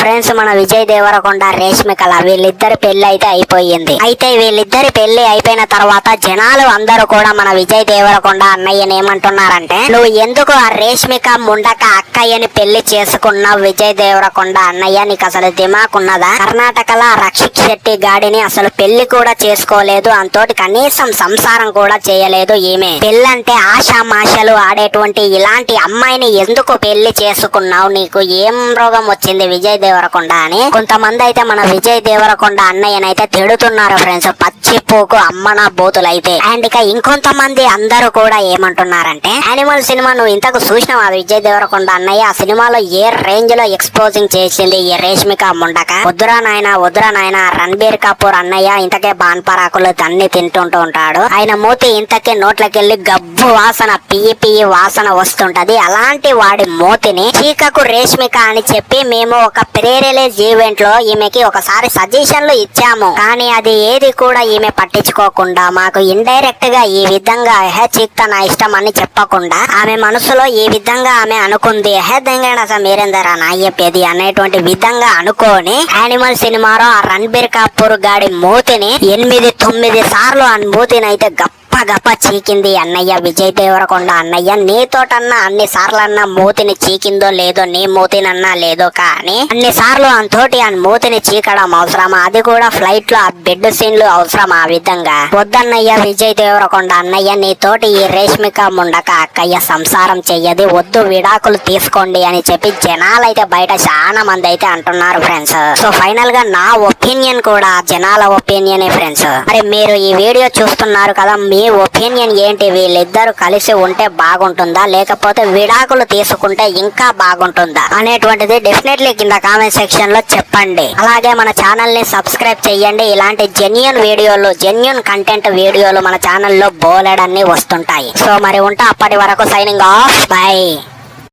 Friends, మన విజయ్ దేవరకొండ రేష్మికల వీళ్ళిద్దరి పెళ్లి అయితే అయిపోయింది. అయితే వీళ్ళిద్దరి పెళ్లి అయిపోయిన తర్వాత జనాలు అందరూ కూడా మన విజయ్ దేవరకొండ అన్నయ్యని ఏమంటున్నారంటే, నువ్వు ఎందుకు ఆ రేష్మిక ముండక అక్కయ్యని పెళ్లి చేసుకున్నావు విజయ్ దేవరకొండ అన్నయ్య, నీకు అసలు దిమాకున్నదా? కర్ణాటకలో రక్షిత్ శెట్టి గాడిని అసలు పెళ్లి కూడా చేసుకోలేదు, అంతోటి కనీసం సంసారం కూడా చేయలేదు. ఈమె పెళ్ళంటే ఆశామాషలు ఆడేటువంటి ఇలాంటి అమ్మాయిని ఎందుకు పెళ్లి చేసుకున్నావు, నీకు ఏం రోగం వచ్చింది విజయ్ దేవరకొండ అని కొంతమంది అయితే మన విజయ్ దేవరకొండ అన్నయ్యనైతే తిడుతున్నారు ఫ్రెండ్స్, పచ్చిపోకు అమ్మన బోతులైతే. అండ్ ఇక ఇంకొంతమంది అందరూ కూడా ఏమంటున్నారంటే, యానిమల్ సినిమా నువ్వు ఇంతకు చూసినావు విజయ్ దేవరకొండ అన్నయ్య, ఆ సినిమాలో ఏ రేంజ్ లో ఎక్స్పోజింగ్ చేసింది ఈ రేష్మిక ముండక, వద్దురా నాయన రణబీర్ కపూర్ అన్నయ్య ఇంతకే బాన్పరాకులు తన్ని తింటుంటూ ఉంటాడు, ఆయన మూతి ఇంతకే నోట్లకెళ్లి గబ్బు వాసన పియ్యి వాసన వస్తుంటది, అలాంటి వాడి మూతిని చీకకు రేష్మిక అని చెప్పి మేము ఒక ప్రీ రిలీజ్ ఈవెంట్ లో ఈమెకి ఒకసారి సజెషన్లు ఇచ్చాము, కానీ అది ఏది కూడా ఈమె పట్టించుకోకుండా మాకు ఇండైరెక్ట్ గా ఈ విధంగా చీక్త నా ఇష్టం అని చెప్పకుండా ఆమె మనసులో ఈ విధంగా ఆమె అనుకుంది, అసలు మీరేందరా నా చెప్పేది అనేటువంటి విధంగా అనుకోని యానిమల్ సినిమాలో ఆ రణబీర్ కపూర్ గాడి మూతిని 8-9 సార్లు ఆ మూతిని అయితే గప్ప చీకింది అన్నయ్య విజయ్ దేవరకొండ అన్నయ్య. నీతోటన్నా అన్ని సార్లన్నా మూతిని చీకిందో లేదో, నీ మూతినన్నా లేదో, కానీ అన్ని సార్లు అంతోటి ఆ మూతిని చీకడం అవసరమా? అది కూడా ఫ్లైట్ లో ఆ బెడ్ సీన్లు అవసరమా? ఆ విధంగా వద్దన్నయ్య విజయ్ దేవరకొండ అన్నయ్య, నీతోటి ఈ రేష్మిక ముండక అక్కయ్య సంసారం చెయ్యది, వద్దు విడాకులు తీసుకోండి అని చెప్పి జనాలైతే బయట చాలా మంది అయితే అంటున్నారు ఫ్రెండ్స్. సో ఫైనల్ గా నా ఒపీనియన్ కూడా జనాల ఒపీనియన్ ఫ్రెండ్స్. మరి మీరు ఈ వీడియో చూస్తున్నారు కదా, మీ ఒపీనియన్ ఏంటి? వీళ్ళిద్దరు కలిసి ఉంటే బాగుంటుందా, లేకపోతే విడాకులు తీసుకుంటే ఇంకా బాగుంటుందా అనేటువంటిది డెఫినెట్లీ కింద కామెంట్ సెక్షన్ లో చెప్పండి. అలాగే మన ఛానల్ ని సబ్స్క్రైబ్ చేయండి. ఇలాంటి జెన్యూన్ కంటెంట్ వీడియోలు మన ఛానల్లో బోలెడన్ని వస్తుంటాయి. సో మరి ఉంటా, అప్పటి వరకు సైనింగ్ ఆఫ్, బై.